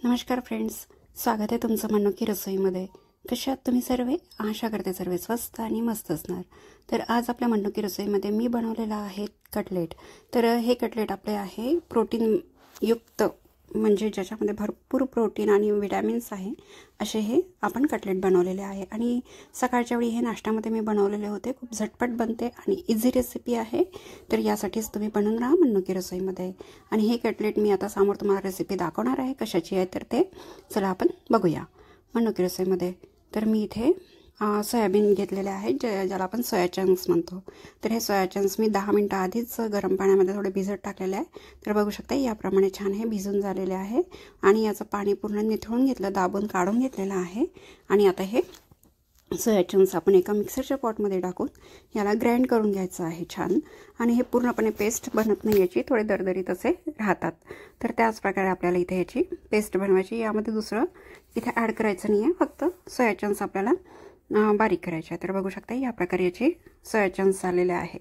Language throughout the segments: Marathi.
नमस्कार फ्रेंड्स, स्वागत आहे तुमचं मनोकी रसोईमध्ये। कशा आहात तुम्ही सर्व? आशा करते सर्व स्वस्त आणि मस्त असणार। तर आज आपल्या मनोकी रसोईमध्ये मी बनवलेला आहे कटलेट। तर हे कटलेट आपले आहे प्रोटीन युक्त, म्हणजे ज्याच्यामध्ये भरपूर प्रोटीन आणि विटॅमिन्स आहे असे हे आपण कटलेट बनवलेले आहे। आणि सकाळच्या वेळी हे नाश्त्यामध्ये मी बनवलेले होते। खूप झटपट बनते आणि इझी रेसिपी आहे। तर यासाठीच तुम्ही बनवून राहा मनोकी रसोईमध्ये। आणि हे कटलेट मी आता समोर तुम्हाला रेसिपी दाखवणार आहे कशाची आहे, तर ते चला आपण बघूया मनोकी रसोईमध्ये। तर मी इथे सोयाबीन घेतलेले आहे, ज्याला आपण सोया चंक्स म्हणतो। तर हे सोया चंक्स मी 10 मिनिटं आधीच गरम पाण्यामध्ये थोडे भिजत टाकलेले आहे। तर बघू शकता याप्रमाणे छान हे भिजून झालेले आहे आणि याचं पाणी पूर्ण निथळून घेतलं, दाबून काढून घेतलेलं आहे। आणि आता हे सोया चंक्स आपण एका मिक्सरच्या पॉटमध्ये टाकून याला ग्राइंड करून घ्यायचं आहे छान। आणि हे पूर्णपणे पेस्ट बनत नाही, याची थोडे दरदरीत असे राहतात। तर त्याच प्रकारे आपल्याला इथे याची पेस्ट बनवायची। यामध्ये दुसरं इथे ॲड करायचं नाही आहे, फक्त सोया चंक्स आपल्याला बारीक करायचे आहे। तर बघू शकता या प्रकारे याचे सोया चंक्स झालेले आहे,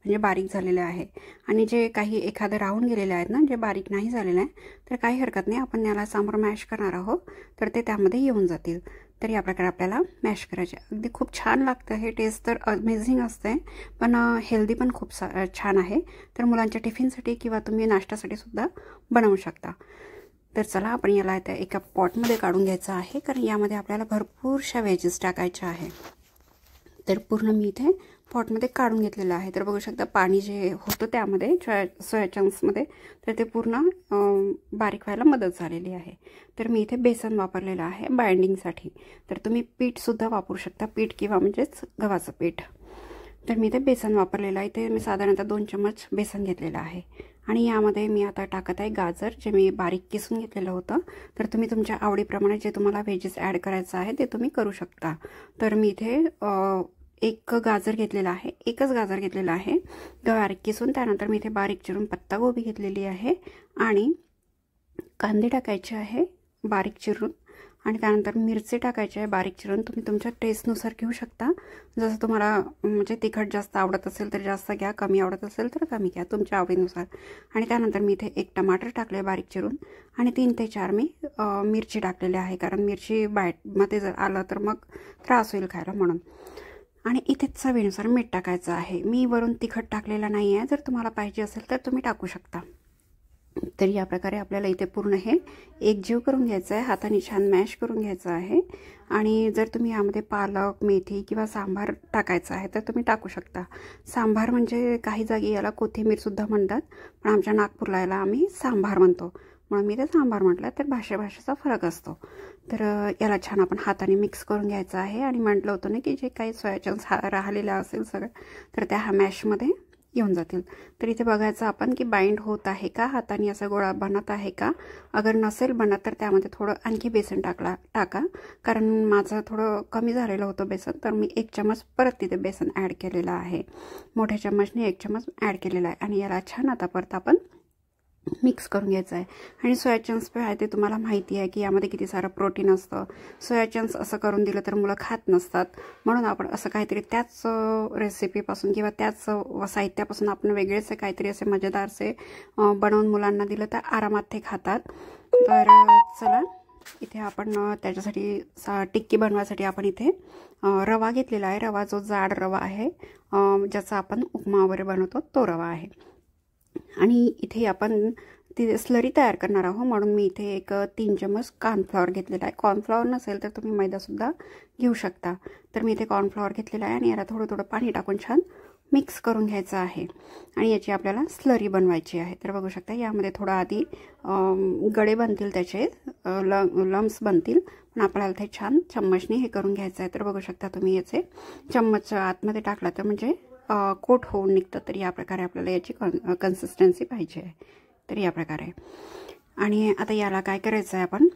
म्हणजे बारीक झालेले आहे। आणि जे काही एखादं राहून गेलेले आहेत ना, जे बारीक नाही झालेले आहे, तर काही हरकत नाही, आपण याला समोर मॅश करणार आहोत तर ते त्यामध्ये येऊन जातील। तर या प्रकारे आपल्याला मॅश करायचे। अगदी खूप छान लागतं हे, टेस्ट तर अमेझिंग असते, पण हेल्दी पण खूप छान आहे। तर मुलांच्या टिफिनसाठी किंवा तुम्ही नाश्त्यासाठी सुद्धा बनवू शकता। तर चला आपण याला आता एका पॉटमध्ये काढून घ्यायचं आहे, कारण यामध्ये आपल्याला भरपूरशा व्हेजेस टाकायच्या आहे। तर पूर्ण मी इथे पॉटमध्ये काढून घेतलेलं आहे। तर बघू शकता पाणी जे होतं त्यामध्ये सोया चंक्समध्ये, तर ते पूर्ण बारीक व्हायला मदत झालेली आहे। तर मी इथे बेसन वापरलेलं आहे बाइंडिंगसाठी। तर तुम्ही पीठसुद्धा वापरू शकता, पीठ किंवा म्हणजेच गव्हाचं पीठ। तर मी इथे बेसन वापरलेलं आहे। इथे मी साधारणतः 2 चम्मच बेसन घेतलेलं आहे। आणि यामध्ये मी आता टाकत आहे गाजर, जे मी बारीक किसून घेतलेलं होतं। तर तुम्ही तुमच्या आवडीप्रमाणे जे तुम्हाला व्हेजेस ॲड करायचं आहे ते तुम्ही करू शकता। तर मी इथे एक गाजर घेतलेला आहे, एकच गाजर घेतलेला आहे बारीक किसून। त्यानंतर मी इथे बारीक चिरून पत्तागोबी घेतलेली आहे आणि कांदे टाकायचे आहे बारीक चिरून। आणि त्यानंतर मिरची टाकायची आहे बारीक चिरून। तुम्ही तुमच्या टेस्टनुसार घेऊ शकता, जसं तुम्हाला म्हणजे तिखट जास्त आवडत असेल तर जास्त घ्या, कमी आवडत असेल तर कमी घ्या, तुमच्या आवडीनुसार। आणि त्यानंतर मी इथे एक टमाटर टाकले बारीक चिरून आणि 3 ते 4 मी मिरची टाकलेली आहे, कारण मिरची बाईटमध्ये जर आलं तर मग त्रास होईल खायला म्हणून। आणि इथे चवीनुसार मीठ टाकायचं आहे। मी वरून तिखट टाकलेला नाही आहे, जर तुम्हाला पाहिजे असेल तर तुम्ही टाकू शकता। तर या प्रकारे आपल्याला इथे पूर्ण हे एकजीव करून घ्यायचं आहे, हाताने छान मॅश करून घ्यायचं आहे। आणि जर तुम्ही यामध्ये पालक, मेथी किंवा सांबार टाकायचं आहे तर तुम्ही टाकू शकता। सांबार म्हणजे काही जागी याला कोथिंबीरसुद्धा म्हणतात, पण आमच्या नागपूरला याला आम्ही सांबार म्हणतो, म्हणून मी ते सांबार म्हटलं। तर भाषेचा फरक असतो। तर याला छान आपण हाताने मिक्स करून घ्यायचं आहे। आणि म्हटलं होतं ना की जे काही सोया चंक्स राहिलेलं असेल सगळं, तर त्या मॅशमध्ये येऊन जातील। तर इथे बघायचं आपण की बाइंड होत आहे का, हाताने असा गोळा बनत आहे का। अगर नसेल बनत तर त्यामध्ये थोडं आणखी बेसन टाका, कारण माझं थोडं कमी झालेलं होतं बेसन, तर मी 1 चम्मच परत तिथे बेसन ॲड केलेलं आहे। मोठ्या चम्मचने 1 चम्मच ॲड केलेला आहे। आणि याला छान आता परत आपण मिक्स करून घ्यायचं आहे। आणि सोया चंक्स आहे ते तुम्हाला माहिती आहे की यामध्ये किती सारं प्रोटीन असतं। सोया चंक्स असं करून दिलं तर मुलं खात नसतात, म्हणून आपण असं काहीतरी त्याच रेसिपीपासून किंवा त्याच साहित्यापासून आपण वेगळेच काहीतरी असे मजेदारसे बनवून मुलांना दिलं तर आरामात ते खातात। तर चला इथे आपण त्याच्यासाठी टिक्की बनवायसाठी आपण इथे रवा घेतलेला आहे। रवा जो जाड रवा आहे, ज्याचा आपण उपमा वगैरे बनवतो तो रवा आहे। आणि इथे आपण ती स्लरी तयार करणार आहोत, म्हणून मी इथे एक 3 चम्मच कॉर्नफ्लॉवर घेतलेला आहे। कॉर्नफ्लॉवर नसेल तर तुम्ही मैदासुद्धा घेऊ शकता। तर मी इथे कॉर्नफ्लॉवर घेतलेला आहे आणि याला थोडं थोडं पाणी टाकून छान मिक्स करून घ्यायचं आहे। आणि याची आपल्याला स्लरी बनवायची आहे। तर बघू शकता यामध्ये थोडं आधी गडे बनतील, त्याचे लम्स बनतील, पण आपल्याला ते छान चम्मचने हे करून घ्यायचं आहे। तर बघू शकता तुम्ही याचे चम्मच आतमध्ये टाकला तर म्हणजे कोट होऊन निघतं। तर या प्रकारे आपल्याला याची कन्सिस्टन्सी पाहिजे आहे। तर या प्रकारे। आणि आता याला काय करायचं आहे आपण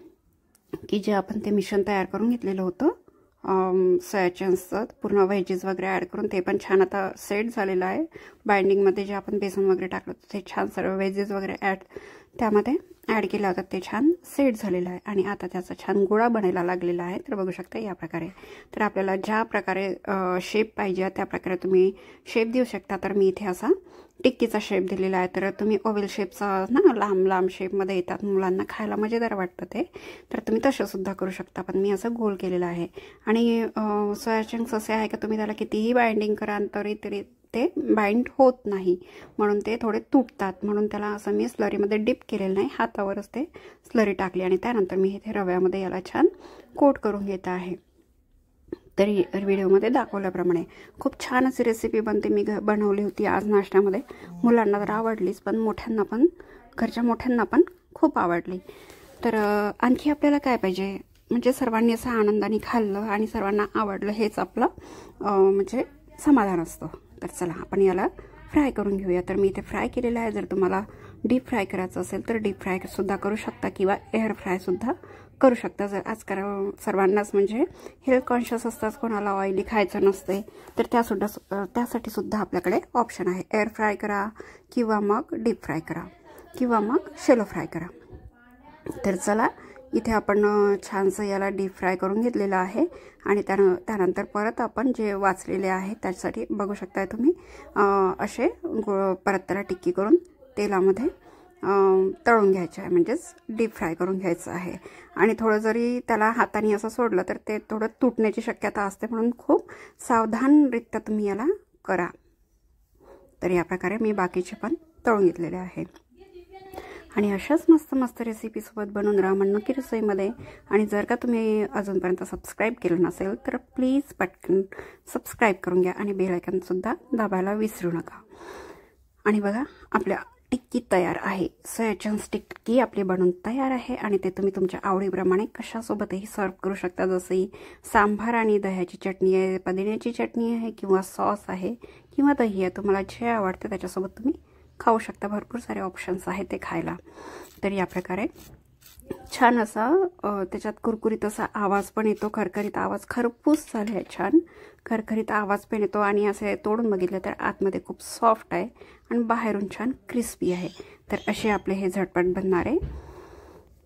की जे आपण ते मिश्रण तयार करून घेतलेलं होतं सोया चंक्सचं, पूर्ण व्हेजेस वगैरे ॲड करून, ते पण छान आता सेट झालेलं आहे। बाइंडिंगमध्ये जे आपण बेसन वगैरे टाकलं ते छान सर्व व्हेजेस वगैरे त्यामध्ये ॲड केला होता ते छान सेट झालेलं आहे आणि आता त्याचा छान गोळा बनायला लागलेला आहे. तर बघू शकता या प्रकारे. तर आपल्याला ज्या प्रकारे शेप पाहिजे त्या प्रकारे तुम्ही शेप देऊ शकता. तर मी इथे असा टिक्कीचा शेप दिलेला आहे. तर तुम्ही ओव्हल शेपचा ना लांब लांब शेपमध्ये येतात, मुलांना खायला मजेदार वाटतं ते, तर तुम्ही तसंसुद्धा करू शकता. पण मी असं गोल केलेलं आहे. आणि सोया चंक्स असे आहे का तुम्ही त्याला कितीही बाइंडिंग करा तरी ते बाइंड होत नाही, म्हणून ते थोडे तुटतात. म्हणून त्याला असं मी स्लरीमध्ये डिप केलेलं नाही, हातावरच ते स्लरी टाकली आणि त्यानंतर मी इथे रव्यामध्ये याला छान कोट करून घेत आहे. तरी व्हिडिओमध्ये दाखवल्याप्रमाणे खूप छान अशी रेसिपी बनते. मी बनवली होती आज नाश्त्यामध्ये. मुलांना तर आवडलीच, पण मोठ्यांना पण, घरच्या मोठ्यांना पण खूप आवडली. तर आणखी आपल्याला काय पाहिजे, म्हणजे सर्वांनी असं आनंदाने खाल्लं आणि सर्वांना आवडलं हेच आपलं म्हणजे समाधान असतं. तर चला आपण याला फ्राय करून घेऊया. तर मी इथे फ्राय केलेलं आहे. जर तुम्हाला डीप फ्राय करायचं असेल तर डीप फ्रायसुद्धा करू शकता किंवा एअर फ्रायसुद्धा करू शकता. जर आजकाल सर्वांनाच म्हणजे हेल्थ कॉन्शियस असतात, कोणाला ऑइली खायचं नसते, तर त्यासाठी सुद्धा आपल्याकडे ऑप्शन आहे. एअर फ्राय करा किंवा मग डीप फ्राय करा किंवा मग शेलो फ्राय करा. तर चला इथे आपण छानसं याला डीप फ्राय करून घेतलेलं आहे आणि त्यानंतर परत आपण जे वाचलेले आहे त्यासाठी बघू शकता तुम्ही असे परत त्याला टिक्की करून तेलामध्ये तळून घ्यायचं आहे, म्हणजेच डीप फ्राय करून घ्यायचं आहे. आणि थोडं जरी त्याला हाताने असं सोडलं तर ते थोडं तुटण्याची शक्यता असते, म्हणून खूप सावधानरित्या तुम्ही याला करा. तर या प्रकारे मी बाकीचे पण तळून घेतलेले आहे. आणि अशाच मस्त मस्त रेसिपीसोबत बनवून राहा मनमुखी रसोईमध्ये. आणि जर का तुम्ही अजूनपर्यंत सबस्क्राईब केलं नसेल तर प्लीज पटकन सबस्क्राईब करून घ्या आणि बेल आयकॉनसुद्धा दाबायला विसरू नका. आणि बघा आपल्या टिक्की तयार आहे. सोया चंक्स टिक्की आपली बनवून तयार आहे आणि ते तुम्ही तुमच्या आवडीप्रमाणे कशासोबतही सर्व करू शकता. जसंही सांभार आणि दह्याची चटणी आहे, पुदिन्याची चटणी आहे किंवा सॉस आहे किंवा दही आहे, तुम्हाला जे आवडतं त्याच्यासोबत तुम्ही खाऊ शकता. भरपूर सारे ऑप्शन्स आहेत ते खायला. तर या प्रकारे छान असा त्याच्यात कुरकुरीत असा आवाज पण येतो, खरखरीत आवाज, खरपूस झाला आहे, छान खरखरीत आवाज पण येतो. आणि असे तोडून बघितलं तर आतमध्ये खूप सॉफ्ट आहे आणि बाहेरून छान क्रिस्पी आहे. तर असे आपले हे झटपट बनणारे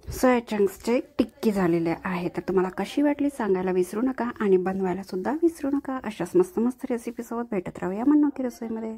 सोया चंक्सचे टिक्की झालेले आहे. तर तुम्हाला कशी वाटली सांगायला विसरू नका आणि बनवायला सुद्धा विसरू नका. अशाच मस्त मस्त रेसिपीसोबत भेटत राहूया मनमुखी रसोईमध्ये.